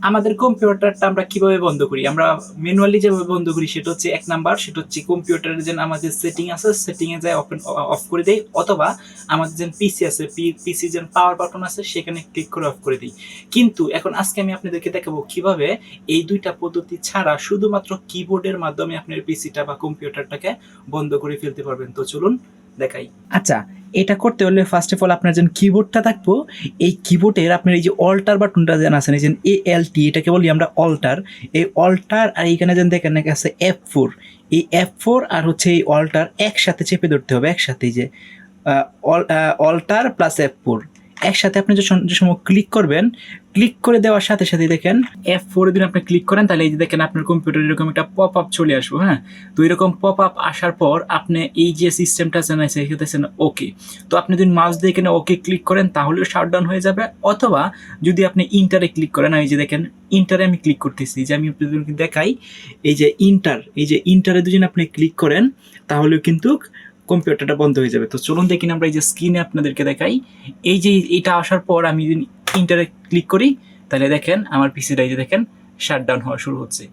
আমাদের কম্পিউটারটা আমরা কিভাবে বন্ধ করি? আমরা ম্যানুয়ালি যেভাবে বন্ধ করি সেটা হচ্ছে এক নাম্বার, সেটা হচ্ছে কম্পিউটারের যে আমাদের সেটিং আছে সেটিংয়ে যায় অফ করে দেই, অথবা আমাদের যে পিসি আছে পিসি যে পাওয়ার বাটন আছে সেখানে ক্লিক করে অফ করে দিই। কিন্তু এখন আজকে আমি আপনাদেরকে দেখাবো কিভাবে এই দুইটা পদ্ধতি ছাড়া শুধুমাত্র কিবোর্ডের মাধ্যমে আপনার পিসিটা বা কম্পিউটারটাকে বন্ধ করে ফেলতে পারবেন। তো চলুন দেখাই। আচ্ছা, এটা করতে হলে ফার্স্ট অফ অল আপনার যে কিবোর্ডটা থাকবো, এই কিবোর্ডের আপনার এই যে অল্টার বাটনটা যেন আছে, এই যে ALT, এটাকে বলি আমরা অল্টার। এই অল্টার আর এইখানে যেন দেখেন নাকি আছে F4, এই F4 আর হচ্ছে এই অল্টার একসাথে চেপে ধরতে হবে, একসাথে যে অল্টার প্লাস F4 একসাথে আপনি যে সময় ক্লিক করবেন, ক্লিক করে দেওয়ার সাথে সাথে দেখেন F4 যদি আপনি ক্লিক করেন তাহলে এই যে দেখেন আপনার কম্পিউটারে এরকম একটা পপ আপ চলে আসবে। হ্যাঁ, তো এরকম পপ আপ আসার পর আপনি এই যে সিস্টেমটা জানাইছে সেখানে ওকে, তো আপনি যদি মাউস দিয়ে এখানে ওকে ক্লিক করেন তাহলেও শাটডাউন হয়ে যাবে, অথবা যদি আপনি ইন্টারে ক্লিক করেন, এই যে দেখেন ইন্টারে আমি ক্লিক করতেছি, যে আমি আপনাদেরকে দেখাই, এই যে ইন্টারে যদি আপনি ক্লিক করেন তাহলেও কিন্তু কম্পিউটারটা বন্ধ হয়ে যাবে। তো চলুন দেখি আমরা এই যে স্ক্রিনে আপনাদেরকে দেখাই। এই যে এটা আসার পর আমি যদি ইন্টারে ক্লিক করি তাহলে দেখেন আমার পিসিটা এই যে দেখেন শাটডাউন হওয়া শুরু হচ্ছে।